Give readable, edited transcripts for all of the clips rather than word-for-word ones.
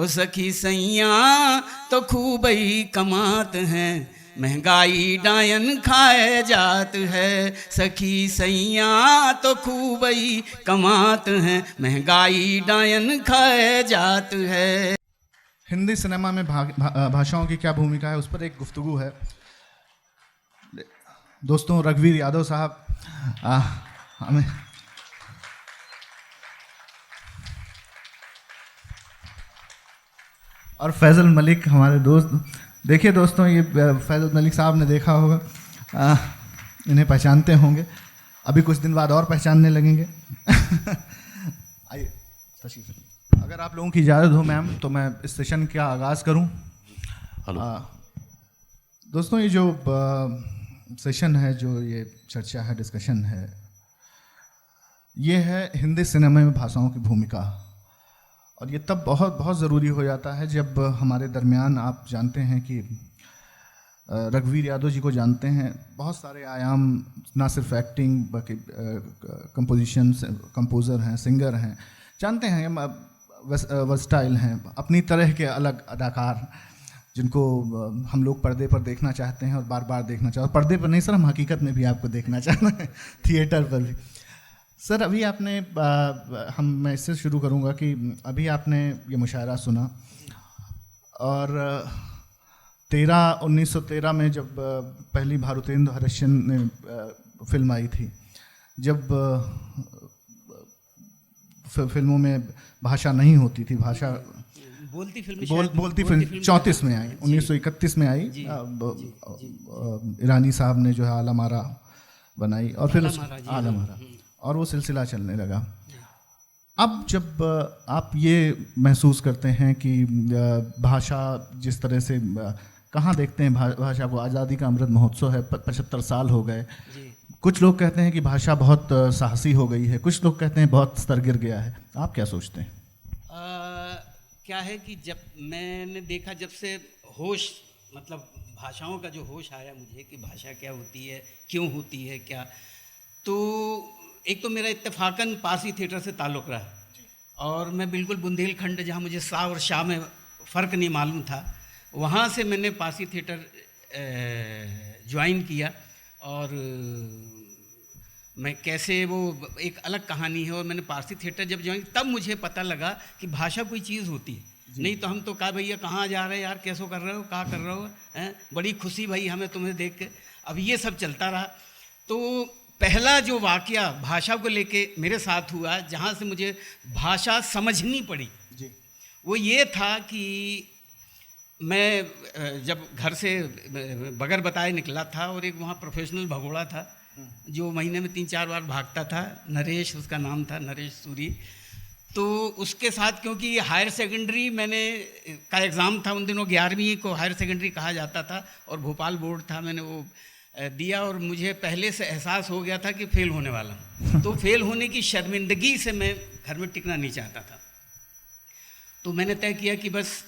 ओ सखी सैया तो खूब ही कमात हैं, महंगाई डायन खाए जात है। सखी सैया तो खूब ही कमात हैं, महंगाई डायन खाए जात है। हिंदी सिनेमा में भाषाओं की क्या भूमिका है, उस पर एक गुफ्तगू है। दोस्तों, रघुवीर यादव साहब हमें और फैज़ल मलिक हमारे दोस्त। देखिए दोस्तों, ये फैज़ल मलिक साहब ने देखा होगा, इन्हें पहचानते होंगे, अभी कुछ दिन बाद और पहचानने लगेंगे। आइए तशरीफ। अगर आप लोगों की इजाज़त हो मैम, तो मैं इस सेशन का आगाज़ करूं। हेलो दोस्तों, ये जो सेशन है, जो ये चर्चा है, डिस्कशन है, ये है हिंदी सिनेमा में भाषाओं की भूमिका। और ये तब बहुत बहुत ज़रूरी हो जाता है जब हमारे दरमियान, आप जानते हैं कि रघुवीर यादव जी को जानते हैं, बहुत सारे आयाम, ना सिर्फ एक्टिंग बल्कि कंपोजिशन, कंपोज़र हैं, सिंगर हैं, जानते हैं, वर्सटाइल हैं, अपनी तरह के अलग अदाकार जिनको हम लोग पर्दे पर देखना चाहते हैं और बार बार देखना चाहते हैं। पर्दे पर नहीं सर, हम हकीकत में भी आपको देखना चाहते हैं, थिएटर पर भी। सर, अभी आपने मैं इससे शुरू करूंगा कि अभी आपने ये मुशायरा सुना, और 1913 में जब पहली भारुतेंदु हरिश्चंद्र ने फिल्म आई थी, जब फिल्मों में भाषा नहीं होती थी, भाषा बोलती फिल्म 34 में आई, 1931 में आई। ईरानी साहब ने जो है आलमारा बनाई, और फिर आलमारा, और वो सिलसिला चलने लगा। अब जब आप ये महसूस करते हैं कि भाषा जिस तरह से, कहाँ देखते हैं भाषा को, आज़ादी का अमृत महोत्सव है, 75 साल हो गए, कुछ लोग कहते हैं कि भाषा बहुत साहसी हो गई है, कुछ लोग कहते हैं बहुत स्तर गिर गया है, आप क्या सोचते हैं? क्या है कि जब मैंने देखा, जब से होश, मतलब भाषाओं का जो होश आया मुझे कि भाषा क्या होती है, क्यों होती है, क्या, तो एक तो मेरा इत्तेफाकन पारसी थिएटर से ताल्लुक़ रहा, और मैं बिल्कुल बुंदेलखंड, जहाँ मुझे सा और शाह में फ़र्क नहीं मालूम था, वहाँ से मैंने पारसी थिएटर ज्वाइन किया। और मैं कैसे, वो एक अलग कहानी है। और मैंने पारसी थिएटर जब ज्वाइन, तब मुझे पता लगा कि भाषा कोई चीज़ होती है। नहीं तो हम तो कहा, भैया कहाँ जा रहे हैं यार, कैसो कर रहे हो, क्या कर रहे हो, हैं, बड़ी खुशी भाई हमें तुम्हें देख के। अब ये सब चलता रहा। तो पहला जो वाक़या भाषा को लेके मेरे साथ हुआ, जहाँ से मुझे भाषा समझनी पड़ी जी, वो ये था कि मैं जब घर से बगैर बताए निकला था, और एक वहाँ प्रोफेशनल भगोड़ा था जो महीने में 3-4 बार भागता था, नरेश उसका नाम था, नरेश सूरी। तो उसके साथ, क्योंकि हायर सेकेंडरी मैंने का एग्ज़ाम था, उन दिनों 11वीं को हायर सेकेंडरी कहा जाता था, और भोपाल बोर्ड था, मैंने वो दिया, और मुझे पहले से एहसास हो गया था कि फ़ेल होने वाला हूँ। तो फ़ेल होने की शर्मिंदगी से मैं घर में टिकना नहीं चाहता था। तो मैंने तय किया कि बस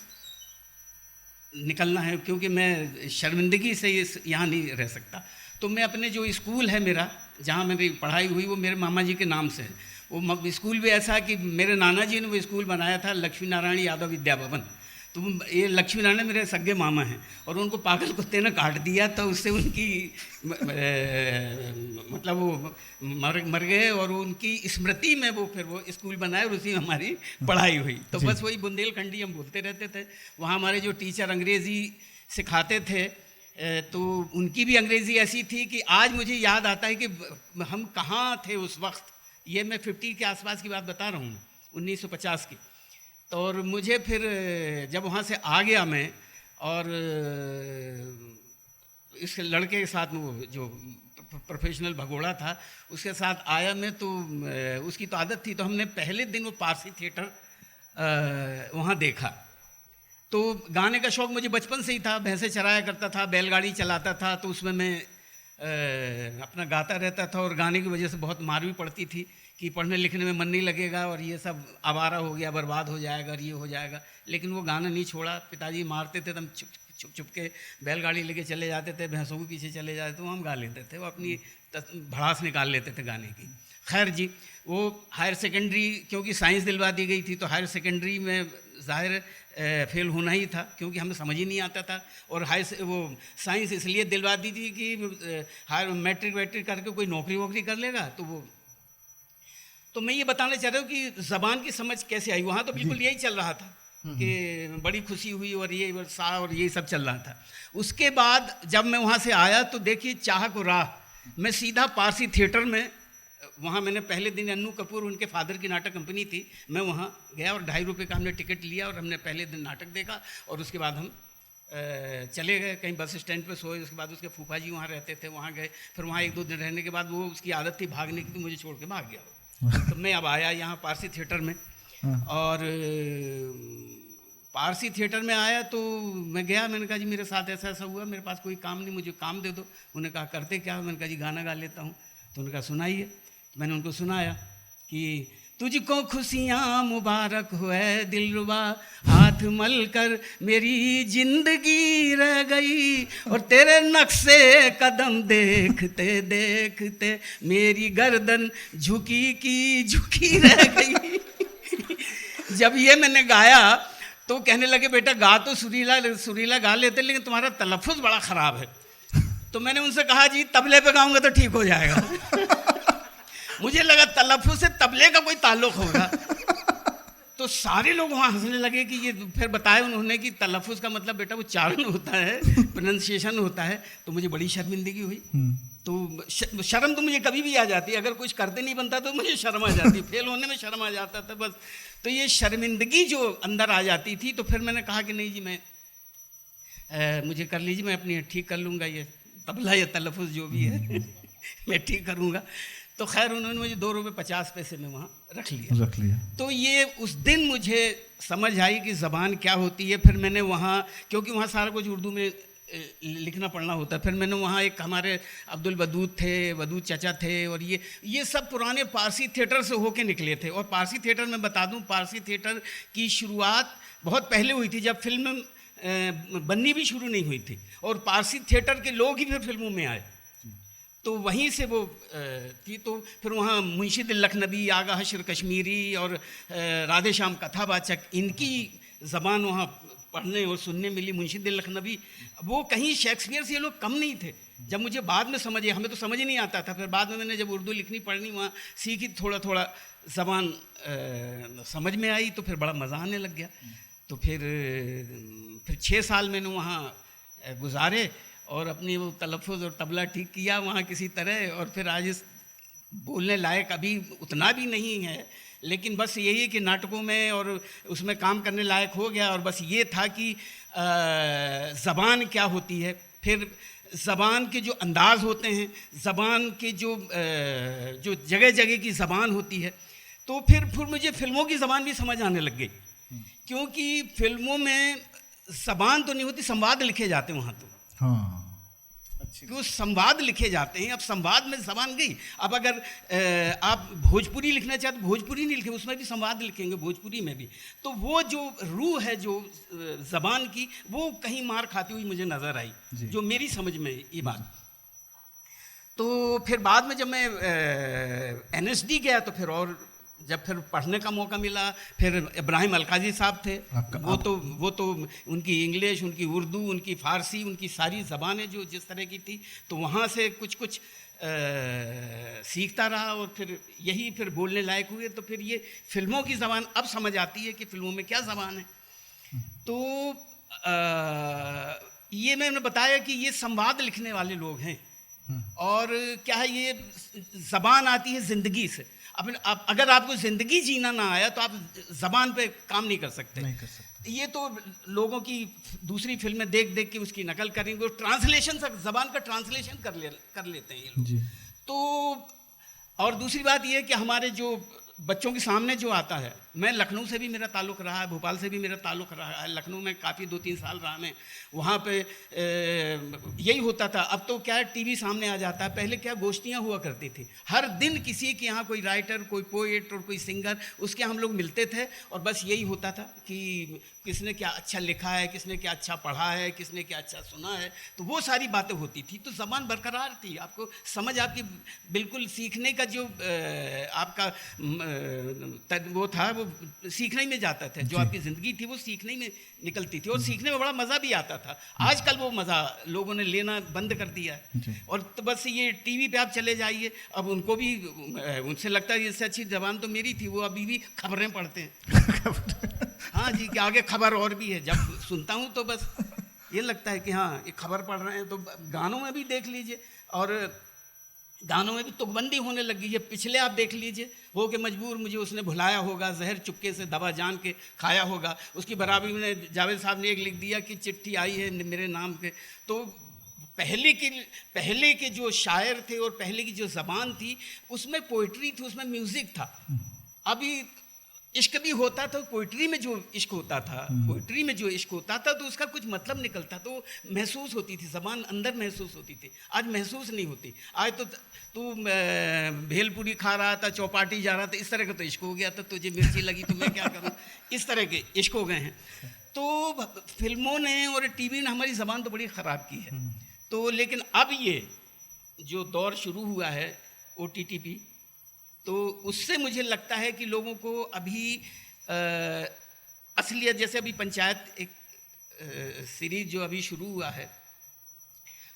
निकलना है, क्योंकि मैं शर्मिंदगी से यहाँ नहीं रह सकता। तो मैं अपने जो स्कूल है मेरा, जहाँ मेरी पढ़ाई हुई, वो मेरे मामा जी के नाम से है। वो स्कूल भी ऐसा कि मेरे नाना जी ने वो स्कूल बनाया था, लक्ष्मी नारायण यादव विद्या भवन। तो ये लक्ष्मी नारायण मेरे सगे मामा हैं, और उनको पागल कुत्ते ने काट दिया, तो उससे उनकी मतलब वो मर गए, और उनकी स्मृति में वो फिर वो स्कूल बनाए, और उसी में हमारी पढ़ाई हुई। तो बस वही बुंदेलखंडी हम बोलते रहते थे। वहाँ हमारे जो टीचर अंग्रेज़ी सिखाते थे, तो उनकी भी अंग्रेज़ी ऐसी थी कि आज मुझे याद आता है कि हम कहाँ थे उस वक्त। ये मैं 50 के आसपास की बात बता रहा हूँ, 1950 की। तो और मुझे फिर जब वहाँ से आ गया मैं, और इस लड़के के साथ वो जो प्रोफेशनल भगोड़ा था, उसके साथ आया मैं, तो उसकी तो आदत थी। तो हमने पहले दिन वो पारसी थिएटर वहाँ देखा। तो गाने का शौक़ मुझे बचपन से ही था, भैंसे चराया करता था, बैलगाड़ी चलाता था, तो उसमें मैं अपना गाता रहता था। और गाने की वजह से बहुत मार भी पड़ती थी कि पढ़ने लिखने में मन नहीं लगेगा, और ये सब आवारा हो गया, बर्बाद हो जाएगा, और ये हो जाएगा। लेकिन वो गाना नहीं छोड़ा। पिताजी मारते थे तो हम छुप के बैलगाड़ी लेके चले जाते थे, भैंसों के पीछे चले जाते थे, वो हम गा लेते थे, वो अपनी भड़ास निकाल लेते थे गाने की। खैर जी, वो हायर सेकेंडरी, क्योंकि साइंस दिलवा दी गई थी, तो हायर सेकेंडरी में ज़ाहिर फेल होना ही था, क्योंकि हमें समझ ही नहीं आता था। और वो साइंस इसलिए दिलवा दी थी कि हायर मैट्रिक वैट्रिक करके कोई नौकरी वोकरी कर लेगा तो मैं ये बताना चाह रहा हूँ कि ज़बान की समझ कैसे आई। वहाँ तो बिल्कुल यही चल रहा था कि बड़ी खुशी हुई और ये वर्षा और ये सब चल रहा था। उसके बाद जब मैं वहाँ से आया तो देखिए चाह को राह, मैं सीधा पारसी थिएटर में, वहाँ मैंने पहले दिन अन्नू कपूर उनके फादर की नाटक कंपनी थी, मैं वहाँ गया और 2.5 रुपये का हमने टिकट लिया और हमने पहले दिन नाटक देखा। और उसके बाद हम चले गए कहीं बस स्टैंड पे सोए। उसके बाद उसके फूफा जी वहाँ रहते थे, वहाँ गए। फिर वहाँ 1-2 दिन रहने के बाद वो उसकी आदत थी भागने की, तो मुझे छोड़ के भाग गया। तो मैं अब आया यहाँ पारसी थिएटर में, और पारसी थिएटर में आया तो मैं गया, मैंने कहा जी मेरे साथ ऐसा ऐसा हुआ, मेरे पास कोई काम नहीं, मुझे काम दे दो। उन्होंने कहा करते क्या? मैंने कहा जी गाना गा लेता हूँ। तो उन्होंने कहा सुनाइए। मैंने उनको सुनाया कि तुझको खुशियाँ मुबारक हुए दिलरुबा, हाथ मल कर मेरी जिंदगी रह गई, और तेरे नक्शे कदम देखते देखते मेरी गर्दन झुकी की झुकी रह गई। जब ये मैंने गाया तो कहने लगे बेटा गा तो सुरीला गा लेते, लेकिन तुम्हारा तलफ़ुज़ बड़ा ख़राब है। तो मैंने उनसे कहा जी तबले पे गाऊंगा तो ठीक हो जाएगा। मुझे लगा तलफ़ुज़ से तबले का कोई ताल्लुक़ होगा। तो सारे लोग वहाँ हंसने लगे कि ये, फिर बताया उन्होंने कि तलफ़ुज़ का मतलब बेटा उच्चारण होता है, प्रोनंसिएशन होता है। तो मुझे बड़ी शर्मिंदगी हुई। तो शर्म तो मुझे कभी भी आ जाती है, अगर कुछ करते नहीं बनता तो मुझे शर्म आ जाती, फेल होने में शर्म आ जाता था बस। तो ये शर्मिंदगी जो अंदर आ जाती थी, तो फिर मैंने कहा कि नहीं जी मैं मुझे कर लीजिए, मैं अपनी ठीक कर लूँगा, ये तबला या तलफ़ुज़ जो भी है मैं ठीक करूँगा। तो खैर उन्होंने मुझे 2 रुपये 50 पैसे में वहाँ रख लिया। तो ये उस दिन मुझे समझ आई कि ज़बान क्या होती है। फिर मैंने वहाँ, क्योंकि वहाँ सारा कुछ उर्दू में लिखना पढ़ना होता है, फिर मैंने वहाँ एक हमारे अब्दुल वदूद थे, वदूद चाचा थे, और ये सब पुराने पारसी थिएटर से होके निकले थे। और पारसी थिएटर में बता दूँ, पारसी थिएटर की शुरुआत बहुत पहले हुई थी, जब फिल्म बननी भी शुरू नहीं हुई थी, और पारसी थिएटर के लोग ही फिर फिल्मों में आए। तो वहीं से वो थी। तो फिर वहाँ मुंशी दिल लखनवी, आगा हशर कश्मीरी और राधे श्याम कथावाचक, इनकी ज़बान वहाँ पढ़ने और सुनने मिली। मुंशी दिल लखनवी, वो कहीं शेक्सपियर से ये लोग कम नहीं थे। जब मुझे बाद में समझ आया, हमें तो समझ ही नहीं आता था, फिर बाद में मैंने जब उर्दू लिखनी पढ़नी वहाँ सीखी, थोड़ा थोड़ा ज़बान समझ में आई, तो फिर बड़ा मज़ा आने लग गया। तो फिर 6 साल मैंने वहाँ गुजारे और अपनी वो तलफ़ुज़ और तबला ठीक किया वहाँ किसी तरह। और फिर आज इस बोलने लायक अभी उतना भी नहीं है, लेकिन बस यही है कि नाटकों में और उसमें काम करने लायक हो गया। और बस ये था कि ज़बान क्या होती है, फिर ज़बान के जो अंदाज़ होते हैं, ज़बान के जो जगह जगह की ज़बान होती है। तो फिर मुझे फ़िल्मों की ज़बान भी समझ आने लग गई, क्योंकि फ़िल्मों में ज़बान तो नहीं होती, संवाद लिखे जाते हैं वहाँ तो। हाँ, क्यों संवाद लिखे जाते हैं। अब संवाद में ज़बान गई। अब अगर आप भोजपुरी लिखना चाहते तो भोजपुरी नहीं लिखे, उसमें भी संवाद लिखेंगे भोजपुरी में भी। तो वो जो रूह है जो ज़बान की, वो कहीं मार खाती हुई मुझे नज़र आई, जो मेरी समझ में ये बात। तो फिर बाद में जब मैं NSD गया तो फिर और जब फिर पढ़ने का मौका मिला, फिर इब्राहिम अलकाजी साहब थे, वो तो उनकी इंग्लिश, उनकी उर्दू, उनकी फ़ारसी, उनकी सारी ज़बानें जो जिस तरह की थी, तो वहाँ से कुछ सीखता रहा और फिर बोलने लायक हुए। तो फिर ये फ़िल्मों की ज़बान अब समझ आती है कि फ़िल्मों में क्या ज़बान है। तो ये मैंने बताया कि ये संवाद लिखने वाले लोग हैं। और क्या है, ये ज़बान आती है ज़िंदगी से। अब अगर आपको ज़िंदगी जीना ना आया तो आप ज़बान पे काम नहीं कर सकते। ये तो लोगों की दूसरी फिल्में देख देख के उसकी नकल करेंगे, और ट्रांसलेशन, ज़बान का ट्रांसलेशन कर लेते हैं ये लोग। तो और दूसरी बात ये है कि हमारे जो बच्चों के सामने जो आता है, मैं लखनऊ से भी मेरा ताल्लुक़ रहा है, भोपाल से भी मेरा ताल्लुक़ रहा है। लखनऊ में काफ़ी 2-3 साल रहा मैं, वहाँ पे यही होता था। अब तो क्या है, टीवी सामने आ जाता है। पहले क्या गोष्ठियाँ हुआ करती थी, हर दिन किसी के यहाँ कोई राइटर, कोई पोएट और कोई सिंगर, उसके हम लोग मिलते थे, और बस यही होता था कि किसने क्या अच्छा लिखा है, किसने क्या अच्छा पढ़ा है, किसने क्या अच्छा सुना है। तो वो सारी बातें होती थी, तो ज़बान बरकरार थी। आपको समझ, आपकी बिल्कुल सीखने का जो आपका वो था, वो सीखने में जाता था, जो आपकी ज़िंदगी थी वो सीखने में निकलती थी, और सीखने में बड़ा मज़ा भी आता था। आजकल वो मज़ा लोगों ने लेना बंद कर दिया है, और तो बस ये टीवी पे आप चले जाइए, अब उनको भी उनसे लगता है इससे अच्छी ज़बान तो मेरी थी, वो अभी भी खबरें पढ़ते हैं। हाँ जी, कि आगे खबर और भी है। जब सुनता हूँ तो बस ये लगता है कि हाँ ये खबर पढ़ रहे हैं। तो गानों में भी देख लीजिए, और गानों में भी तुकबंदी होने लगी है। पिछले आप देख लीजिए, हो के मजबूर मुझे उसने भुलाया होगा, जहर चुपके से दवा जान के खाया होगा, उसकी बराबरी में जावेद साहब ने एक लिख दिया कि चिट्ठी आई है मेरे नाम पे। तो पहले के जो शायर थे और पहले की जो ज़बान थी, उसमें पोइट्री थी, उसमें म्यूज़िक था। अभी इश्क भी होता था, पोइट्री में जो इश्क होता था, पोइट्री में जो इश्क होता था तो उसका कुछ मतलब निकलता, तो महसूस होती थी, ज़बान अंदर महसूस होती थी। आज महसूस नहीं होती। आज तो तू भेलपुरी खा रहा था, चौपाटी जा रहा था, इस तरह का तो इश्क हो गया था, तुझे मिर्ची लगी तो मैं क्या करूँ, इस तरह के इश्क हो गए हैं। तो फिल्मों ने और टीवी ने हमारी ज़बान तो बड़ी ख़राब की है। तो लेकिन अब ये जो दौर शुरू हुआ है OTT पे, तो उससे मुझे लगता है कि लोगों को अभी असलियत, जैसे अभी पंचायत एक सीरीज जो अभी शुरू हुआ है,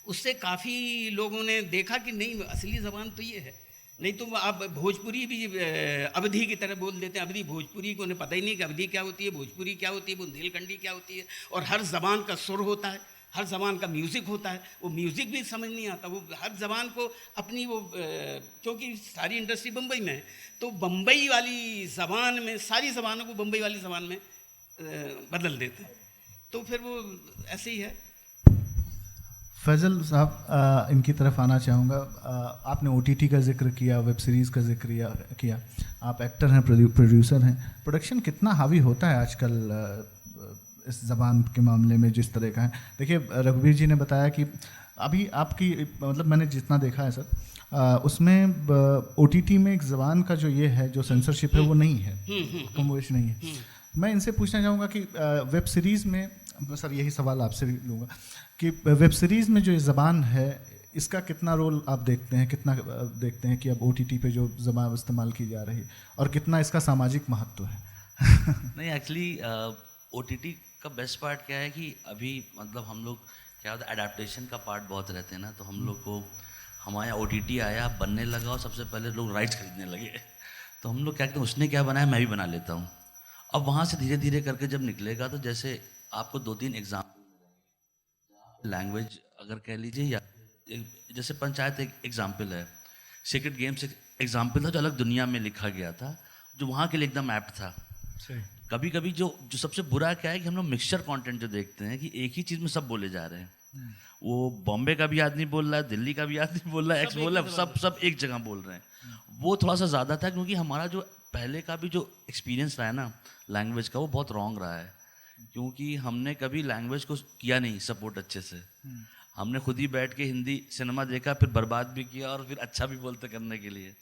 उससे काफ़ी लोगों ने देखा कि नहीं, असली ज़बान तो ये है। नहीं तो आप भोजपुरी भी अवधी की तरह बोल देते हैं। अवधी भोजपुरी को उन्हें पता ही नहीं कि अवधी क्या होती है, भोजपुरी क्या होती है, बुंदेलखंडी क्या होती है। और हर ज़बान का सुर होता है, हर ज़बान का म्यूज़िक होता है, वो म्यूज़िक भी समझ नहीं आता। वो हर ज़बान को अपनी वो क्योंकि सारी इंडस्ट्री बम्बई में है, तो बम्बई वाली ज़बान में सारी ज़बानों को बम्बई वाली ज़बान में बदल देते हैं। तो फिर वो ऐसे ही है। फैज़ल साहब, इनकी तरफ आना चाहूँगा। आपने OTT का जिक्र किया, वेब सीरीज़ का जिक्र किया, आप एक्टर हैं, प्रोड्यूसर हैं। प्रोडक्शन कितना हावी होता है आजकल इस ज़बान के मामले में जिस तरह का है? देखिए, रघुवीर जी ने बताया कि अभी आपकी, मतलब मैंने जितना देखा है सर, उसमें OTT में एक ज़बान का जो ये है, जो सेंसरशिप है, वो नहीं है, कमोवेश नहीं है। मैं इनसे पूछना चाहूँगा कि वेब सीरीज़ में, सर यही सवाल आपसे भी लूँगा कि वेब सीरीज़ में जो ये ज़बान है, इसका कितना रोल आप देखते हैं, कितना देखते हैं कि अब OTT पे जो ज़बान इस्तेमाल की जा रही है, और कितना इसका सामाजिक महत्व है? नहीं, एक्चुअली OTT का बेस्ट पार्ट क्या है कि अभी मतलब हम लोग क्या होता है, अडेप्टेशन का पार्ट बहुत रहते हैं ना, तो हम लोग को हमारे यहाँ OTT आया, बनने लगा, और सबसे पहले लोग राइट्स खरीदने लगे। तो हम लोग क्या कहते हैं, उसने क्या बनाया मैं भी बना लेता हूँ। अब वहाँ से धीरे धीरे करके जब निकलेगा, तो जैसे आपको 2-3 एग्जाम्पल, लैंग्वेज अगर कह लीजिए, या जैसे पंचायत एक एग्जाम्पल है, सीक्रेट गेम्स एक एग्जाम्पल था जो अलग दुनिया में लिखा गया था, जो वहाँ के लिए एकदम ऐप्ट था। कभी कभी जो सबसे बुरा क्या है कि हम लोग मिक्सचर कंटेंट जो देखते हैं कि एक ही चीज़ में सब बोले जा रहे हैं। वो बॉम्बे का भी आदमी बोल रहा है, दिल्ली का भी आदमी बोल रहा है, एक्स बोल रहा है, सब एक जगह बोल रहे हैं। वो थोड़ा सा ज़्यादा था, क्योंकि हमारा जो पहले का भी जो एक्सपीरियंस रहा है ना लैंग्वेज का, वो बहुत रॉन्ग रहा है, क्योंकि हमने कभी लैंग्वेज को किया नहीं सपोर्ट अच्छे से। हमने खुद ही बैठ के हिंदी सिनेमा देखा, फिर बर्बाद भी किया, और फिर अच्छा भी बोलते करने के लिए।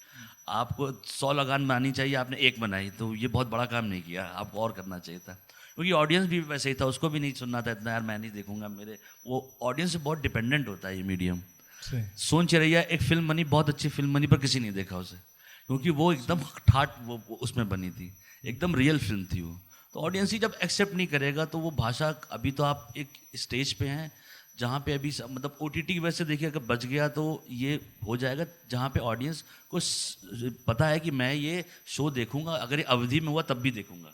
आपको 100 लगान बनानी चाहिए, आपने एक बनाई, तो ये बहुत बड़ा काम नहीं किया, आपको और करना चाहिए था। क्योंकि ऑडियंस भी वैसे ही था, उसको भी नहीं सुनना था इतना, यार मैं नहीं देखूंगा, मेरे वो ऑडियंस से बहुत डिपेंडेंट होता है ये मीडियम। सोन चिरैया एक फिल्म बनी, बहुत अच्छी फिल्म बनी, पर किसी नहीं देखा उसे, क्योंकि वो एकदम ठाट वो उसमें बनी थी, एकदम रियल फिल्म थी वो। तो ऑडियंस ही जब एक्सेप्ट नहीं करेगा, तो वो भाषा, अभी तो आप एक स्टेज पे हैं जहाँ पे अभी मतलब OTT की वजह से देखिए, अगर बच गया तो ये हो जाएगा जहाँ पे ऑडियंस को पता है कि मैं ये शो देखूंगा, अगर ये अवधि में हुआ तब भी देखूंगा।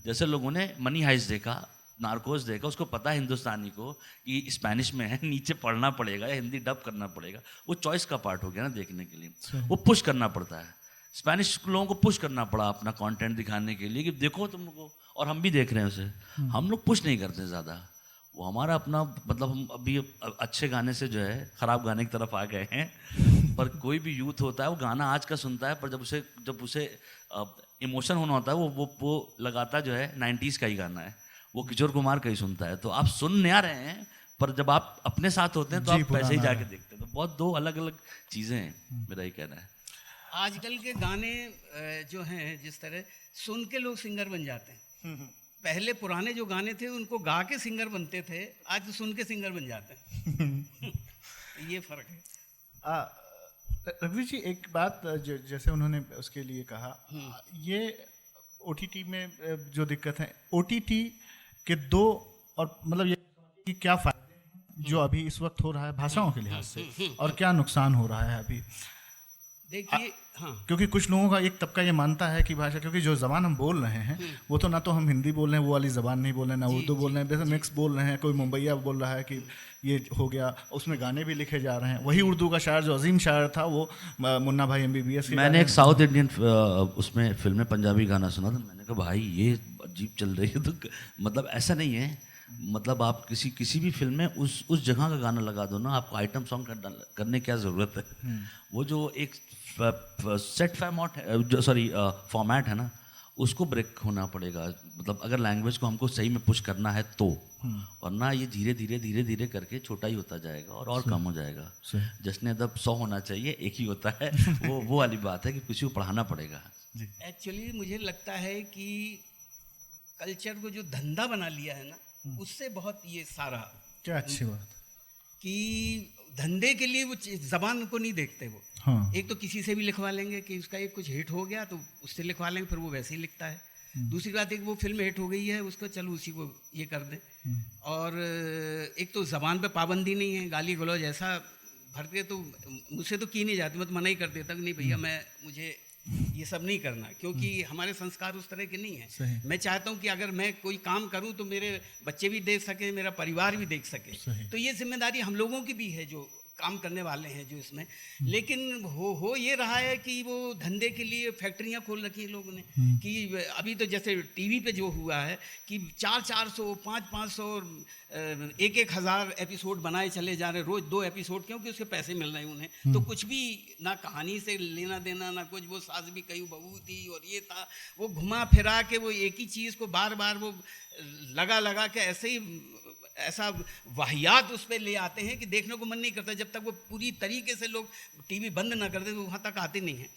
जैसे लोगों ने मनी हाइस्ट देखा, नार्कोस देखा, उसको पता है हिंदुस्तानी को कि स्पेनिश में है, नीचे पढ़ना पड़ेगा या हिंदी डब करना पड़ेगा, वो चॉइस का पार्ट हो गया ना देखने के लिए। वो पुश करना पड़ता है, स्पेनिश लोगों को पुश करना पड़ा अपना कंटेंट दिखाने के लिए कि देखो तुमको, और हम भी देख रहे हैं उसे। हम लोग पुश नहीं करते ज़्यादा, वो हमारा अपना, मतलब हम अभी अच्छे गाने से जो है ख़राब गाने की तरफ आ गए हैं। पर कोई भी यूथ होता है वो गाना आज का सुनता है, पर जब उसे इमोशन होना होता है वो लगाता जो है 90s का ही गाना है, वो किशोर कुमार का ही सुनता है। तो आप सुन नहीं आ रहे हैं, पर जब आप अपने साथ होते हैं तो आप पैसे ही जाके देखते हैं। तो बहुत दो अलग अलग चीज़ें हैं, मेरा ही कहना है। आजकल के गाने जो हैं, जिस तरह सुन के लोग सिंगर बन जाते हैं। पहले पुराने जो गाने थे उनको गा के सिंगर बनते थे, आज तो सुन के सिंगर बन जाते हैं। ये फर्क है। रघुवीर जी, एक बात जैसे उन्होंने उसके लिए कहा, ये ओटीटी में जो दिक्कत है, ओटीटी के दो, और मतलब ये कि क्या फायदे हैं जो अभी इस वक्त हो रहा है भाषाओं के लिहाज से, और क्या नुकसान हो रहा है अभी। देखिए, हाँ, क्योंकि कुछ लोगों का एक तबका ये मानता है कि भाषा, क्योंकि जो ज़बान हम बोल रहे हैं वो तो ना तो हम हिंदी बोल रहे हैं, वो वाली ज़बान नहीं बोल रहे हैं, ना उर्दू बोल रहे हैं, वैसे मिक्स बोल रहे हैं। कोई मुंबईया बोल रहा है कि ये हो गया, उसमें गाने भी लिखे जा रहे हैं। वही उर्दू का शायर जो अजीम शायर था, वो मुन्ना भाई MBBS के मैंने एक साउथ इंडियन उसमें फिल्म में पंजाबी गाना सुना था, मैंने कहा भाई ये अजीब चल रही है। तो मतलब ऐसा नहीं है, मतलब आप किसी भी फिल्म में उस जगह का गाना लगा दो ना, आपको आइटम सॉन्ग करने क्या ज़रूरत है। वो जो एक सेट फॉर्मेट है ना, उसको ब्रेक होना पड़ेगा। मतलब अगर लैंग्वेज को हमको सही में पुश करना है तो, वरना ये धीरे धीरे करके छोटा ही होता जाएगा और कम हो जाएगा। जश्न अदब 100 होना चाहिए, एक ही होता है। वो वाली बात है कि किसी को पढ़ाना पड़ेगा। एक्चुअली मुझे लगता है कि कल्चर को जो धंधा बना लिया है ना, उससे बहुत ये सारा, क्या अच्छी बात कि धंधे के लिए वो जबान को नहीं देखते वो। हाँ। एक तो किसी से भी लिखवा लेंगे कि उसका एक कुछ हिट हो गया तो उससे लिखवा लेंगे, फिर वो वैसे ही लिखता है। दूसरी बात, एक वो फिल्म हिट हो गई है, उसको चलो उसी को ये कर दें। और एक तो जबान पे पाबंदी नहीं है, गाली गलौज ऐसा भरते तो मुझसे तो की नहीं जाती, मैं तो मना ही कर देता कि नहीं भैया, मुझे ये सब नहीं करना, क्योंकि हमारे संस्कार उस तरह के नहीं है। मैं चाहता हूँ कि अगर मैं कोई काम करूँ तो मेरे बच्चे भी देख सके, मेरा परिवार भी देख सके। तो ये जिम्मेदारी हम लोगों की भी है जो काम करने वाले हैं जो इसमें। लेकिन हो ये रहा है कि वो धंधे के लिए फैक्ट्रियां खोल रखी हैं लोगों ने, कि अभी तो जैसे टीवी पे जो हुआ है कि 400 500 1,000 एपिसोड बनाए चले जा रहे, रोज 2 एपिसोड, क्योंकि उसके पैसे मिल रहे हैं उन्हें। तो कुछ भी ना कहानी से लेना देना, ना कुछ। वो सास भी कई बहू थी और ये था, वो घुमा फिरा के वो एक ही चीज़ को बार बार वो लगा के ऐसा वाहियात उस पर ले आते हैं कि देखने को मन नहीं करता। जब तक वो पूरी तरीके से लोग टीवी बंद ना कर दे तो वहाँ तक आते नहीं हैं।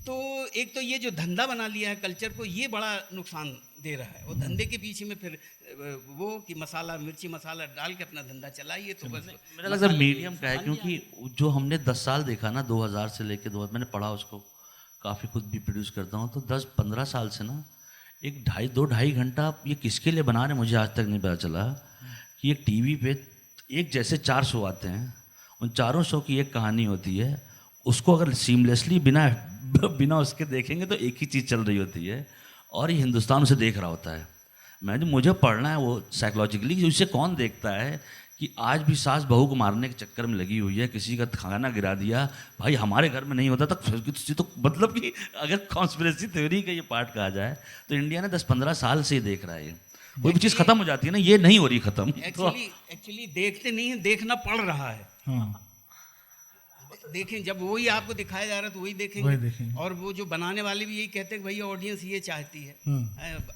तो एक तो ये जो धंधा बना लिया है कल्चर को, ये बड़ा नुकसान दे रहा है। और धंधे के पीछे में फिर वो कि मसाला मिर्ची मसाला डाल के अपना धंधा चलाइए, तो बस मेरा लगता है मीडियम का है। क्योंकि जो हमने 10 साल देखा ना, 2000 से लेके 2000, मैंने पढ़ा उसको, काफ़ी खुद भी प्रोड्यूस करता हूँ, तो 10-15 साल से ना एक 2.5 घंटा ये किसके लिए बना रहे मुझे आज तक नहीं पता चला। कि एक टीवी पे एक जैसे 4 शो आते हैं, उन चारों शो की एक कहानी होती है। उसको अगर सीमलेसली बिना उसके देखेंगे तो एक ही चीज़ चल रही होती है, और ये हिंदुस्तान उसे देख रहा होता है। मुझे पढ़ना है वो साइकोलॉजिकली, उसे कौन देखता है कि आज भी सास बहू को मारने के चक्कर में लगी हुई है, किसी का खाना गिरा दिया। भाई हमारे घर में नहीं होता तो मतलब कि अगर कॉन्स्पिरेसी थ्योरी का ये पार्ट कहा जाए तो इंडिया ने 10-15 साल से देख रहा है। कोई भी चीज़ खत्म हो जाती है ना, ये नहीं हो रही खत्म। एक्चुअली देखते नहीं है, देखना पड़ रहा है। हाँ। देखें, जब वही आपको दिखाया जा रहा है तो वही देखेंगे। और वो जो बनाने वाले भी यही कहते हैं कि भैया ऑडियंस ये चाहती है।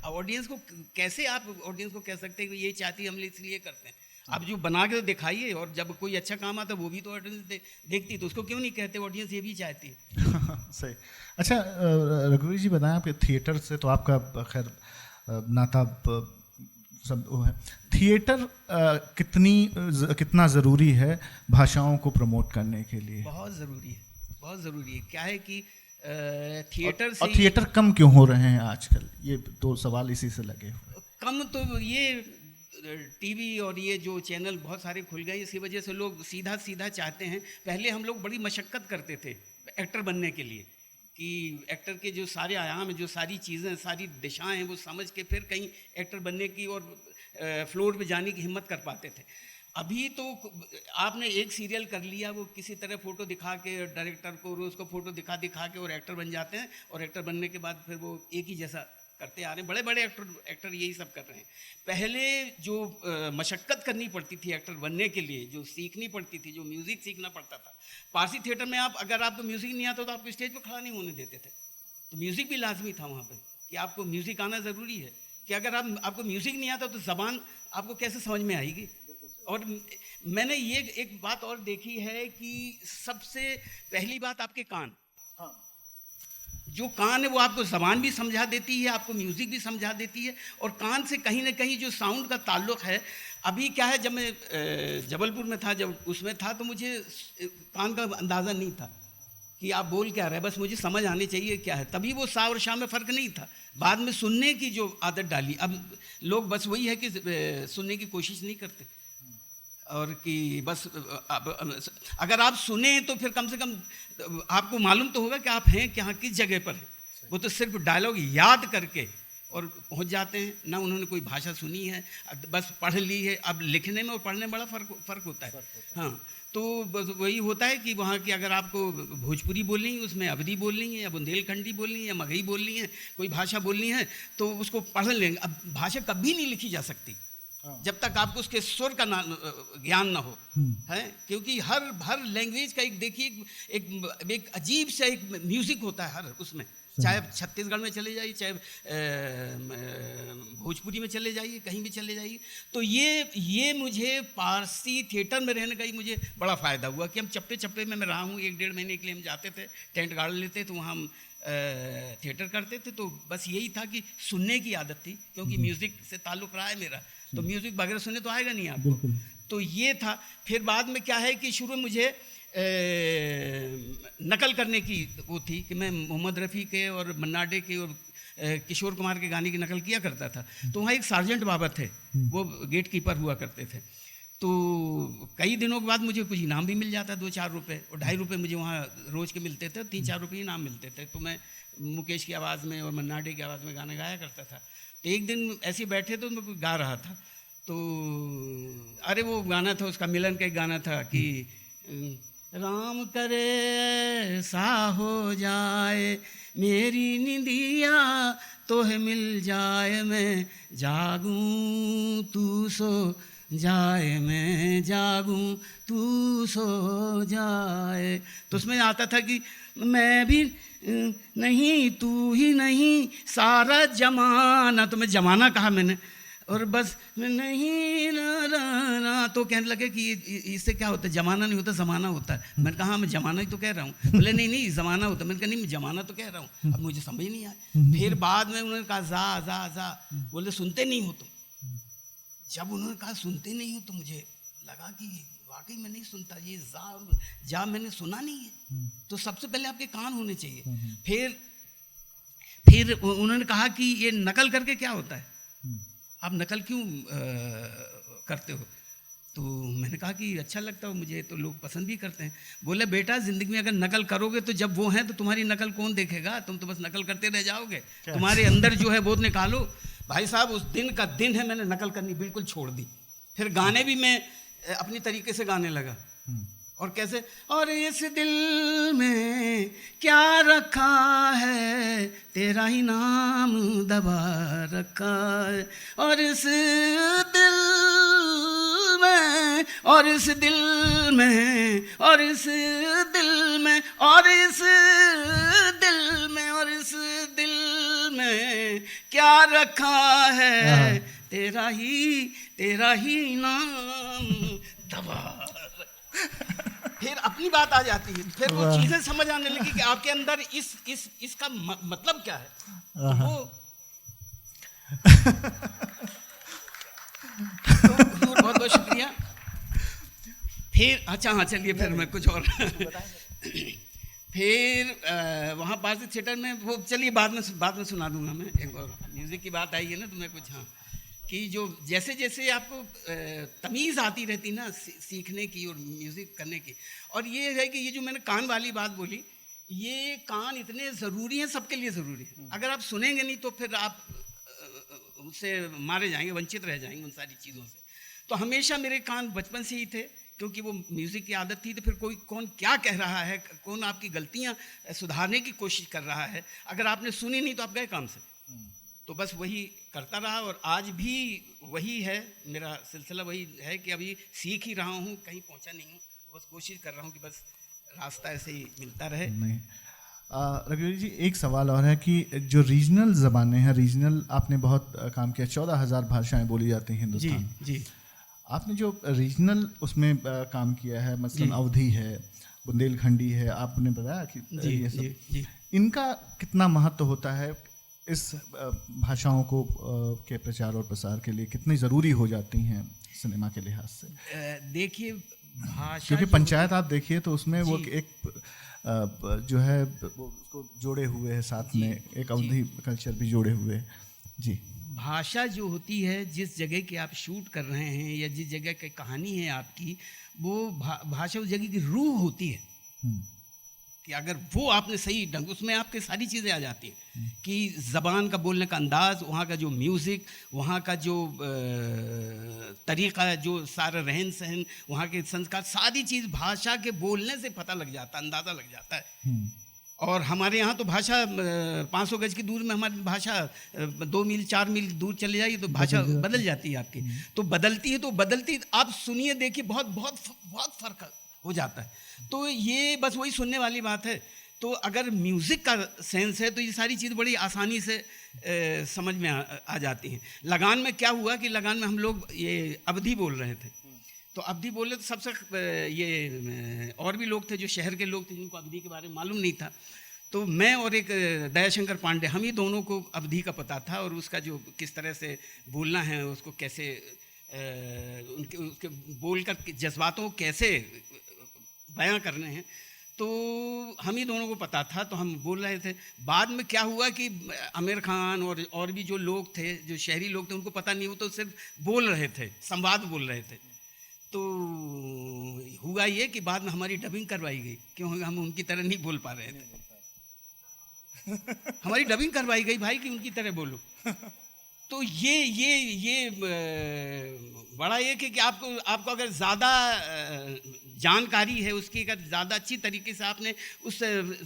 ऑडियंस को कैसे आप ऑडियंस को कह सकते हैं कि ये चाहती है, हम इसलिए करते हैं। अब जो बना के तो दिखाइए, और जब कोई अच्छा काम आता है वो भी तो ऑडियंस देखती, तो उसको क्यों नहीं कहते ऑडियंस ये भी चाहती है। सही। अच्छा रघुवीर जी, बताएं, आपके थिएटर से तो आपका खैर नाता सब वो है। थिएटर कितना ज़रूरी है भाषाओं को प्रमोट करने के लिए? बहुत ज़रूरी है, बहुत ज़रूरी है। क्या है कि थिएटर से, और थिएटर कम क्यों हो रहे हैं आजकल, ये तो सवाल इसी से लगे हुए। कम तो ये टीवी और ये जो चैनल बहुत सारे खुल गए, इसकी वजह से लोग सीधा चाहते हैं। पहले हम लोग बड़ी मशक्क़त करते थे एक्टर बनने के लिए, कि एक्टर के जो सारे आयाम हैं, जो सारी चीज़ें, सारी दिशाएं हैं, वो समझ के फिर कहीं एक्टर बनने की और फ्लोर पे जाने की हिम्मत कर पाते थे। अभी तो आपने एक सीरियल कर लिया, वो किसी तरह फ़ोटो दिखा के डायरेक्टर को रोज़ को फ़ोटो दिखा के और एक्टर बन जाते हैं, और एक्टर बनने के बाद फिर वो एक ही जैसा करते आ रहे हैं। बड़े बड़े एक्टर यही सब कर रहे हैं। पहले जो मशक्क़त करनी पड़ती थी एक्टर बनने के लिए, जो सीखनी पड़ती थी, जो म्यूज़िक सीखना पड़ता था। पारसी थिएटर में अगर आपको म्यूज़िक नहीं आता तो आपको स्टेज पर खड़ा नहीं होने देते थे। तो म्यूज़िक भी लाजमी था वहाँ पर, कि आपको म्यूज़िक आना ज़रूरी है। कि अगर आपको म्यूज़िक नहीं आता तो ज़बान आपको कैसे समझ में आएगी। और मैंने ये एक बात और देखी है कि सबसे पहली बात आपके कान, जो कान है वो आपको ज़बान भी समझा देती है, आपको म्यूज़िक भी समझा देती है। और कान से कहीं ना कहीं जो साउंड का ताल्लुक़ है, अभी क्या है, जब मैं जबलपुर में था, जब उसमें था, तो मुझे कान का अंदाज़ा नहीं था कि कि आप बोल क्या रहे हैं, बस मुझे समझ आनी चाहिए क्या है। तभी वो सा और शाह में फ़र्क नहीं था। बाद में सुनने की जो आदत डाली, अब लोग बस वही है कि सुनने की कोशिश नहीं करते, और कि बस अगर आप सुने तो फिर कम से कम आपको मालूम तो होगा कि आप हैं कहाँ, किस जगह पर हैं। वो तो सिर्फ डायलॉग याद करके और पहुंच जाते हैं, ना उन्होंने कोई भाषा सुनी है, बस पढ़ ली है। अब लिखने में और पढ़ने में बड़ा फ़र्क होता है। हाँ, तो बस वही होता है कि वहाँ की अगर आपको भोजपुरी बोलनी है, उसमें अवधी बोलनी है या बुंदेलखंडी बोलनी है या मगही बोलनी है, कोई भाषा बोलनी है तो उसको पढ़ लेंगे। अब भाषा कभी नहीं लिखी जा सकती जब तक आपको उसके स्वर का ज्ञान ना हो, है। क्योंकि हर लैंग्वेज का एक देखिए एक अजीब सा एक म्यूज़िक होता है हर उसमें, चाहे छत्तीसगढ़ में चले जाइए, चाहे भोजपुरी में चले जाइए, कहीं भी चले जाइए। तो ये मुझे पारसी थिएटर में रहने का ही मुझे बड़ा फ़ायदा हुआ कि हम चप्पे चप्पे में मैं रहा हूँ। 1-1.5 महीने के लिए हम जाते थे, टेंट गाड़ लेते तो वहाँ हम थिएटर करते थे। तो बस यही था कि सुनने की आदत थी, क्योंकि म्यूज़िक से ताल्लुक़ रहा है मेरा, तो म्यूज़िक वगैरह सुनने तो आएगा नहीं आपको। तो ये था। फिर बाद में क्या है कि शुरू में मुझे नकल करने की वो थी कि मैं मोहम्मद रफ़ी के और मन्ना डे के और किशोर कुमार के गाने की नकल किया करता था। तो वहाँ एक सार्जेंट बाबा थे, वो गेट कीपर हुआ करते थे। तो कई दिनों के बाद मुझे कुछ इनाम भी मिल जाता, 2-4 रुपये और 2.5 रुपये मुझे वहाँ रोज़ के मिलते थे, 3-4 रुपये इनाम मिलते थे। तो मैं मुकेश की आवाज़ में और मन्ना डे की आवाज़ में गाने गाया करता था। तो एक दिन ऐसे बैठे तो मैं गा रहा था, तो अरे वो गाना था, उसका मिलन का एक गाना था कि राम करे ऐसा हो जाए मेरी निंदिया तोहे मिल जाए, मैं जागूं तू सो जाए, मैं जागूं तू सो जाए। तो उसमें आता था कि मैं भी नहीं तू ही नहीं सारा जमाना, तो मैं जमाना कहा मैंने, और बस मैं नहीं ना। तो कहने लगे कि इससे क्या होता है, जमाना नहीं होता ज़माना होता है। मैंने कहा मैं जमाना ही तो कह रहा हूँ। बोले नहीं ज़माना होता। मैंने कहा नहीं मैं जमाना तो कह रहा हूँ, अब मुझे समझ नहीं आया। फिर बाद में उन्होंने कहा जा जा जा, बोले सुनते नहीं हो तुम। जब उन्होंने कहा सुनते नहीं हो तो मुझे लगा कि वाकई मैं नहीं सुनता, ये जा मैंने सुना नहीं है। तो सबसे पहले आपके कान होने चाहिए। फिर उन्होंने कहा कि ये नकल करके क्या होता है, आप नकल क्यों करते हो। तो मैंने कहा कि अच्छा लगता है मुझे, तो लोग पसंद भी करते हैं। बोले बेटा ज़िंदगी में अगर नकल करोगे तो जब वो हैं तो तुम्हारी नकल कौन देखेगा, तुम तो बस नकल करते रह जाओगे। तुम्हारे अंदर जो है वो निकालो। भाई साहब उस दिन का दिन है मैंने नकल करनी बिल्कुल छोड़ दी। फिर गाने भी मैं अपनी तरीके से गाने लगा। और कैसे, और इस दिल में क्या रखा है तेरा ही नाम दबा रखा है, और इस दिल में, और इस दिल में, और इस दिल में, और इस दिल में, और इस दिल में क्या रखा है तेरा ही नाम दबा। फिर अपनी बात आ जाती है, फिर वो चीजें समझ आने लगी कि आपके अंदर इसका मतलब क्या है। तो हुजूर बहुत बहुत शुक्रिया। फिर अच्छा हाँ चलिए फिर मैं कुछ और फिर वहाँ पारसी थिएटर में वो चलिए बाद में सुना दूंगा मैं। एक और म्यूज़िक की बात आई है ना, तो मैं कुछ हाँ कि जो जैसे जैसे आपको तमीज़ आती रहती ना सीखने की और म्यूज़िक करने की। और ये है कि ये जो मैंने कान वाली बात बोली, ये कान इतने ज़रूरी हैं, सबके लिए ज़रूरी है। अगर आप सुनेंगे नहीं तो फिर आप उससे मारे जाएंगे, वंचित रह जाएंगे उन सारी चीज़ों से। तो हमेशा मेरे कान बचपन से ही थे, क्योंकि वो म्यूज़िक की आदत थी। तो फिर कौन क्या कह रहा है, कौन आपकी गलतियाँ सुधारने की कोशिश कर रहा है, अगर आपने सुनी नहीं तो आप गए काम से। तो बस वही करता रहा और आज भी वही है, मेरा सिलसिला वही है कि अभी सीख ही रहा हूँ, कहीं पहुँचा नहीं हूँ। बस कोशिश कर रहा हूँ कि बस रास्ता ऐसे ही मिलता रहे। नहीं रघुवीर जी, एक सवाल और है कि जो रीजनल ज़बानें हैं, रीजनल आपने बहुत काम किया, 14,000 भाषाएं बोली जाती हैं हिंदुस्तान। जी आपने जो रीजनल उसमें काम किया है, मसलन अवधी है, बुंदेलखंडी है, आपने बताया कि ये सब इनका कितना महत्व होता है इस भाषाओं को के प्रचार और प्रसार के लिए, कितनी ज़रूरी हो जाती हैं सिनेमा के लिहाज से। देखिए भाषा, क्योंकि पंचायत आप देखिए तो उसमें वो एक जो है वो उसको जोड़े हुए है साथ में, एक अवधी कल्चर भी जोड़े हुए है। जी। भाषा जो होती है, जिस जगह के आप शूट कर रहे हैं या जिस जगह की कहानी है आपकी, वो भाषा उस जगह की रूह होती है। कि अगर वो आपने सही ढंग, उसमें आपके सारी चीज़ें आ जाती हैं कि ज़बान का बोलने का अंदाज़, वहाँ का जो म्यूज़िक, वहाँ का जो तरीक़ा, जो सारा रहन सहन, वहाँ के संस्कार, सारी चीज़ भाषा के बोलने से पता लग जाता है, अंदाज़ा लग जाता है। और हमारे यहाँ तो भाषा 500 गज की दूर में हमारी भाषा 2 मील 4 मील दूर चले जाइए तो भाषा बदल जाती है आपकी। तो बदलती है, तो बदलती, आप सुनिए देखिए, बहुत बहुत बहुत फ़र्क हो जाता है। तो ये बस वही सुनने वाली बात है। तो अगर म्यूज़िक का सेंस है तो ये सारी चीज़ बड़ी आसानी से समझ में आ जाती हैं। लगान में क्या हुआ कि लगान में हम लोग ये अवधी बोल रहे थे, तो अवधी बोले तो सबसे ये और भी लोग थे जो शहर के लोग थे जिनको अवधी के बारे में मालूम नहीं था। तो मैं और एक दयाशंकर पांडे, हम ही दोनों को अवधी का पता था और उसका जो किस तरह से बोलना है, उसको कैसे उसके बोलकर जज्बातों को कैसे बयां करने हैं, तो हम ही दोनों को पता था, तो हम बोल रहे थे। बाद में क्या हुआ कि आमिर खान और भी जो लोग थे, जो शहरी लोग थे, उनको पता नहीं, वो तो सिर्फ बोल रहे थे, संवाद बोल रहे थे। तो हुआ ये कि बाद में हमारी डबिंग करवाई गई, क्योंकि हम उनकी तरह नहीं बोल पा रहे थे। हमारी डबिंग करवाई गई भाई कि उनकी तरह बोलो। तो ये बड़ा ये कि आपको अगर ज़्यादा जानकारी है उसकी, अगर ज़्यादा अच्छी तरीके से आपने उस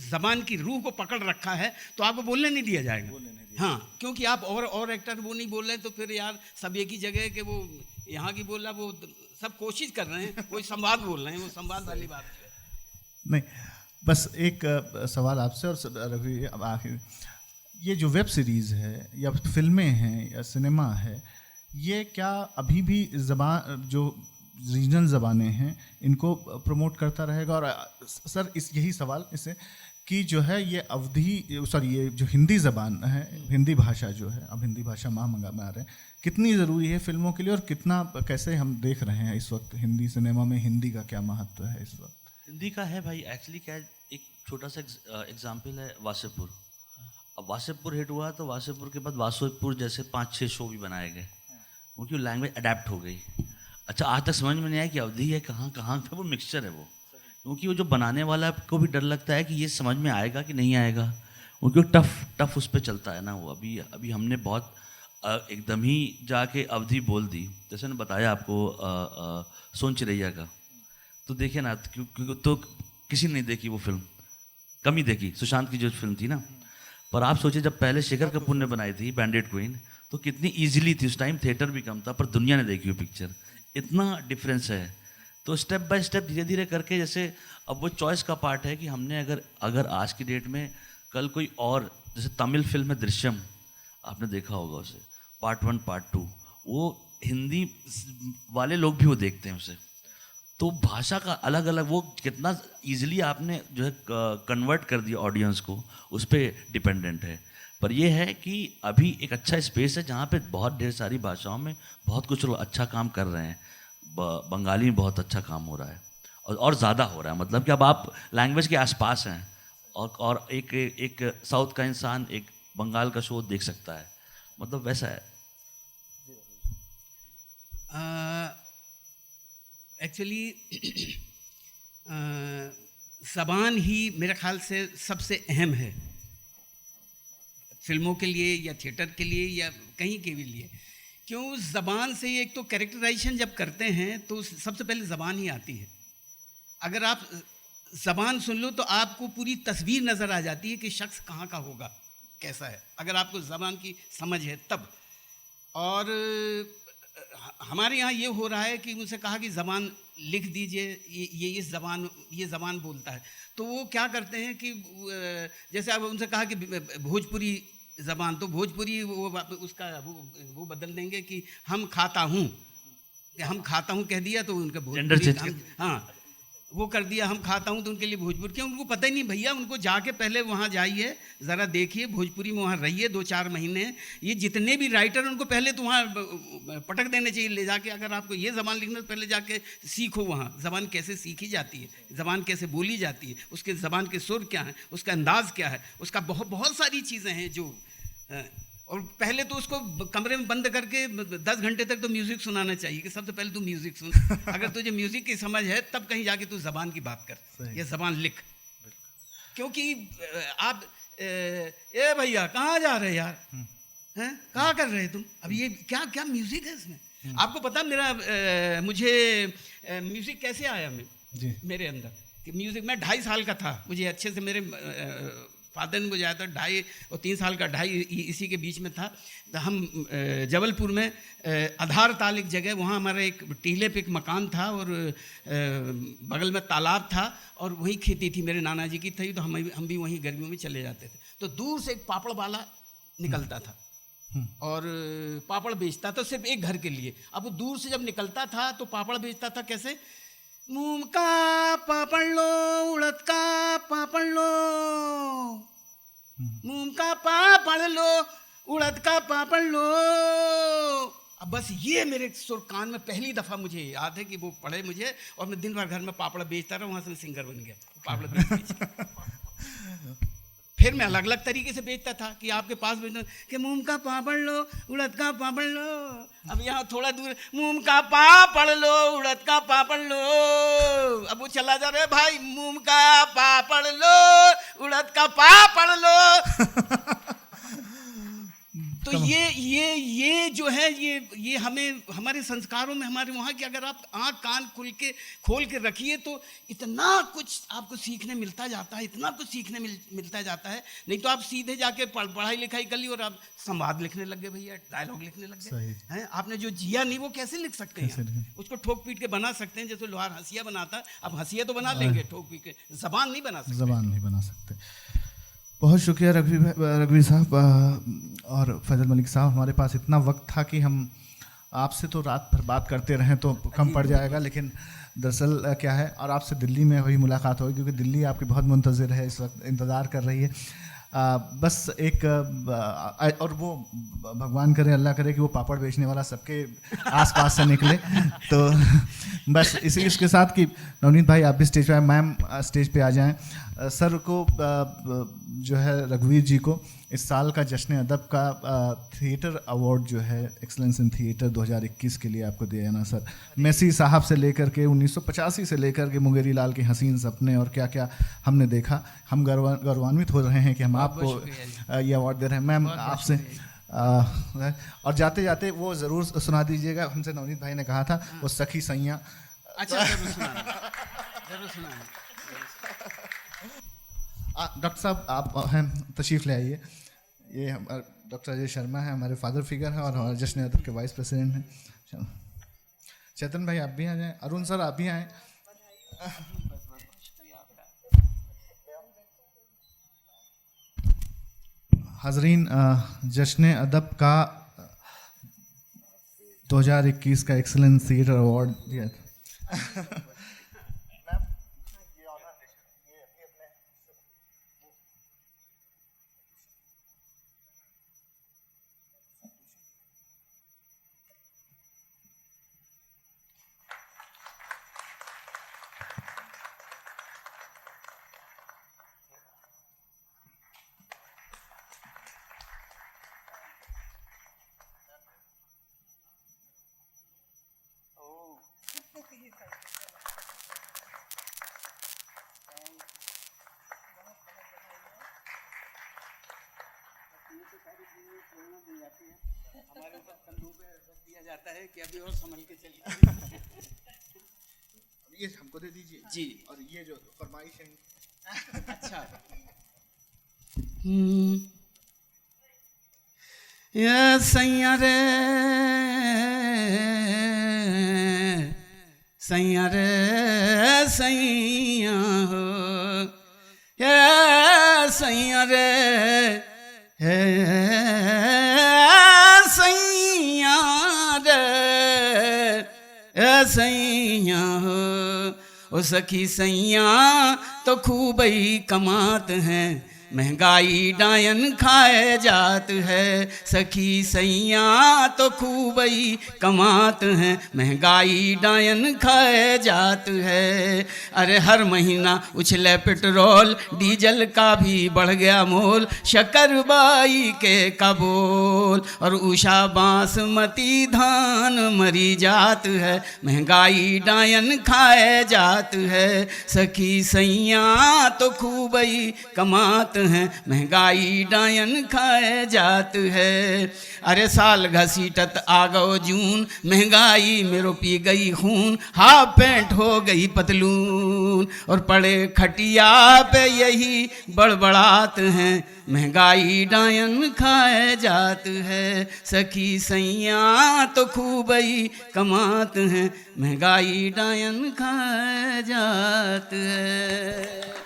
ज़बान की रूह को पकड़ रखा है तो आपको बोलने नहीं दिया जाएगा। हाँ, क्योंकि आप और एक्टर वो नहीं बोल रहे तो फिर यार सब एक ही जगह है कि वो यहाँ की बोल रहा, वो सब कोशिश कर रहे हैं, वो संवाद बोल रहे हैं, वो संवाद वाली बात है। नहीं, बस एक सवाल आपसे और रवि, अब आखिर ये जो वेब सीरीज़ है या फिल्में हैं या सिनेमा है, ये क्या अभी भी ज़बान, जो रीजनल ज़बानें हैं, इनको प्रमोट करता रहेगा? और सर यही सवाल इससे कि जो है ये अवधी, सॉरी, ये जो हिंदी ज़बान है, हिंदी भाषा जो है, अब हिंदी भाषा महामंगा में आ रहे हैं, कितनी ज़रूरी है फिल्मों के लिए और कितना, कैसे हम देख रहे हैं इस वक्त हिंदी सिनेमा में हिंदी का क्या महत्व है इस वक्त? हिंदी का है भाई, एक्चुअली क्या है, एक छोटा सा एग्जाम्पल है वासेपुर। अब वासेपुर हिट हुआ तो वासेपुर के बाद वासेपुर जैसे 5-6 शो भी बनाए गए, क्योंकि लैंग्वेज अडेप्ट हो गई। अच्छा, आज तक समझ में नहीं आया कि अवधी है कहाँ कहाँ पे, वो मिक्सचर है वो, क्योंकि वो जो बनाने वाला को भी डर लगता है कि ये समझ में आएगा कि नहीं आएगा, क्योंकि टफ उस पर चलता है ना वो। अभी हमने बहुत एकदम ही जाके अवधी बोल दी, जैसे मैंने बताया आपको सोन चिरैया का, तो देखिए ना, क्योंकि तो किसी ने नहीं देखी वो फिल्म, कम ही देखी, सुशांत की जो फिल्म थी ना। पर आप सोचिए जब पहले शेखर कपूर ने बनाई थी बैंडिट क्वीन, तो कितनी इजीली थी, उस टाइम थिएटर भी कम था, पर दुनिया ने देखी वो पिक्चर, इतना डिफरेंस है। तो स्टेप बाय स्टेप धीरे धीरे करके, जैसे अब वो चॉइस का पार्ट है कि हमने अगर आज की डेट में कल कोई और, जैसे तमिल फिल्म है दृश्यम, आपने देखा होगा उसे, पार्ट 1 पार्ट 2, वो हिंदी वाले लोग भी वो देखते हैं उसे। तो भाषा का अलग अलग, वो कितना इजीली आपने जो है कन्वर्ट कर दिया ऑडियंस को, उस पर डिपेंडेंट है। पर ये है कि अभी एक अच्छा स्पेस है जहाँ पे बहुत ढेर सारी भाषाओं में बहुत कुछ लोग अच्छा काम कर रहे हैं। बंगाली में बहुत अच्छा काम हो रहा है और ज़्यादा हो रहा है, मतलब कि अब आप लैंग्वेज के आसपास हैं और एक साउथ का इंसान एक बंगाल का शो देख सकता है, मतलब वैसा है। एक्चुअली ज़बान ही मेरे ख्याल से सबसे अहम है, फिल्मों के लिए या थिएटर के लिए या कहीं के भी लिए। क्यों? ज़बान से एक तो कैरेक्टराइजेशन जब करते हैं तो सबसे पहले ज़बान ही आती है। अगर आप ज़बान सुन लो तो आपको पूरी तस्वीर नज़र आ जाती है कि शख्स कहाँ का होगा, कैसा है, अगर आपको ज़बान की समझ है तब। और हमारे यहाँ ये हो रहा है कि मुझसे कहा कि ज़बान लिख दीजिए, ये ज़बान बोलता है, तो वो क्या करते हैं कि जैसे अब उनसे कहा कि भोजपुरी ज़बान, तो भोजपुरी वो बदल देंगे कि हम खाता हूँ कह दिया तो उनका भोजपुरी, हाँ, वो कर दिया, हम खाता हूँ तो उनके लिए भोजपुरी, क्यों? उनको पता ही नहीं भैया, उनको जाके पहले वहाँ जाइए, ज़रा देखिए, भोजपुरी में वहाँ रहिए 2-4 महीने। ये जितने भी राइटर हैं उनको पहले तो वहाँ पटक देने चाहिए ले जाके। अगर आपको ये ज़बान लिखना तो पहले जाके सीखो वहाँ ज़बान कैसे सीखी जाती है, ज़बान कैसे बोली जाती है, उसके ज़बान के सुर क्या हैं, उसका अंदाज़ क्या है, उसका बहुत बहुत सारी चीज़ें हैं जो। और पहले तो उसको कमरे में बंद करके 10 घंटे तक तो म्यूज़िक सुनाना चाहिए कि सबसे पहले तू म्यूज़िक सुन। अगर तुझे म्यूज़िक की समझ है तब कहीं जाके तू ज़बान की बात कर या ज़बान लिख। क्योंकि आप ए भैया कहाँ जा रहे यार, हैं कहाँ कर रहे तुम, अब ये क्या क्या म्यूज़िक है इसमें? आपको पता मेरा मुझे म्यूज़िक कैसे आया मेरे अंदर कि म्यूज़िक, मैं 2.5 साल का था, मुझे अच्छे से मेरे फादर ने मुझे आया था 2.5 और 3 साल का, 2.5 इसी के बीच में था। तो हम जबलपुर में आधार ताल एक जगह, वहाँ हमारा एक टीले पे एक मकान था और बगल में तालाब था और वहीं खेती थी, मेरे नाना जी की थी। तो हम भी वहीं गर्मियों में चले जाते थे। तो दूर से एक पापड़ वाला निकलता था और पापड़ बेचता था सिर्फ एक घर के लिए। अब वो दूर से जब निकलता था तो पापड़ बेचता था कैसे, मूंग का पापड़ लो, उड़द का पापड़ लो, मूंग का पापड़ लो, उड़द का पापड़ लो। अब बस ये मेरे सुर कान में पहली दफ़ा मुझे याद है कि वो पढ़े मुझे, और मैं दिन भर घर में पापड़ बेचता रहा, वहाँ से मैं सिंगर बन गया पापड़ बेच। फिर मैं अलग अलग तरीके से बेचता था कि आपके पास बेचता कि मूंग का पापड़ लो, उड़द का पापड़ लो। अब यहाँ थोड़ा दूर मूंग का पापड़ लो, उड़द का पापड़ लो। अब वो चला जा रहा है भाई, मूंग का पापड़ लो, उड़द का पापड़ लो। तो ये जो है ये हमें हमारे संस्कारों में, हमारे वहाँ की अगर आप आँख कान खोल के रखिए तो इतना कुछ आपको सीखने मिलता जाता है, इतना कुछ सीखने मिलता जाता है। नहीं तो आप सीधे जाके पढ़ाई लिखाई कर ली और आप संवाद लिखने लग गए भैया, डायलॉग लिखने लग गए हैं। आपने जो जिया नहीं वो कैसे लिख सकते हैं? उसको ठोक पीट के बना सकते हैं, जैसे लोहार हंसिया बनाता, अब हंसिया तो बना लेंगे, ठोक पीट के जबान नहीं बना सकते। बहुत शुक्रिया रघुवीर साहब और फैजल मलिक साहब। हमारे पास इतना वक्त था कि हम आपसे तो रात भर बात करते रहें तो कम पड़ जाएगा, लेकिन दरअसल क्या है, और आपसे दिल्ली में वही मुलाकात होगी क्योंकि दिल्ली आपकी बहुत मुंतज़िर है, इस वक्त इंतज़ार कर रही है। बस एक और वो भगवान करे, अल्लाह करे कि वो पापड़ बेचने वाला सबके आसपास से निकले। तो बस इसके साथ कि नवनीत भाई आप भी स्टेज पे आए, मैम स्टेज पे आ जाएं। सर को जो है रघुवीर जी को इस साल का जश्न अदब का थिएटर अवार्ड जो है एक्सलेंस इन थिएटर 2021 के लिए आपको दिया जाना सर। मेसी साहब से लेकर के 1985 से लेकर के मुंगेरी लाल के हसीन सपने और क्या क्या हमने देखा, हम गौरवान्वित हो रहे हैं कि हम आपको ये अवार्ड दे रहे हैं। मैम आपसे और जाते जाते वो ज़रूर सुना दीजिएगा, हमसे नवनीत भाई ने कहा था वो सखी सैया। अच्छा जरूर सुनाना। डॉक्टर साहब आप हैं, तशरीफ़ ले आइए। ये डॉक्टर अजय शर्मा है, हमारे फादर फिगर हैं और हमारे जश्न अदब के वाइस प्रेसिडेंट हैं। चेतन भाई आप भी आ जाएं, अरुण सर आप भी आएँ। हाजरीन, जश्न अदब का 2021 का एक्सीलेंस थिएटर अवार्ड दिया था। हमारे ऊपर कंधों पे रख दिया जाता है कि अभी और संभल के चलिए। ये हमको दे दीजिए जी। और ये जो फरमाइश है। अच्छा। ये सैया रे सैया रे सैया हो, ये सैया रे सैया रे सैया हो। ओ सखी सैया तो खूब ही कमात हैं, महंगाई डायन खाए जात है। सखी सैया तो खूब ही कमात हैं, महंगाई डायन खाए जात है। अरे हर महीना उछले पेट्रोल डीजल का भी बढ़ गया मोल, शक्करबाई के कबोल और उषा बासमती धान मरी जात है, महंगाई डायन खाए जात है। सखी सैया तो खूब ही कमात हैं, महंगाई डायन खाए जात है। अरे साल घसीटत आ गो जून, महंगाई मेरो पी गई खून, हाफ पैंट हो गई पतलून और पड़े खटिया पे यही बड़बड़ात हैं, महंगाई डायन खाए जात है। सखी सैया तो खूब ही कमात हैं, महंगाई डायन खाए जात है।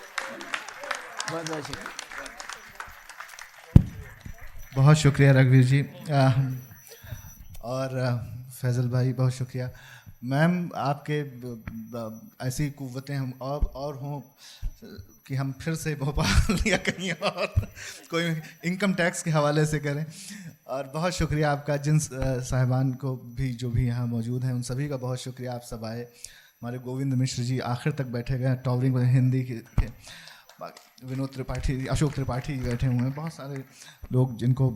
बहुत बहुत शुक्रिया। बहुत शुक्रिया रघुवीर जी। और फैज़ल भाई बहुत शुक्रिया। मैम आपके ऐसी कुव्वतें हम और हों कि हम फिर से भोपाल या कहीं और कोई इनकम टैक्स के हवाले से करें। और बहुत शुक्रिया आपका, जिन साहिबान को भी जो भी यहाँ मौजूद हैं उन सभी का बहुत शुक्रिया, आप सब आए। हमारे गोविंद मिश्र जी आखिर तक बैठे गए, टॉवरिंग हिंदी के विनोद त्रिपाठी, अशोक त्रिपाठी बैठे हुए हैं, बहुत सारे लोग जिनको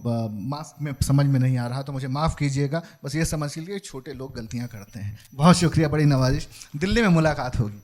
मास्क में समझ में नहीं आ रहा तो मुझे माफ़ कीजिएगा। बस ये समझ लीजिए छोटे लोग गलतियां करते हैं। बहुत शुक्रिया, बड़ी नवाजिश। दिल्ली में मुलाकात होगी।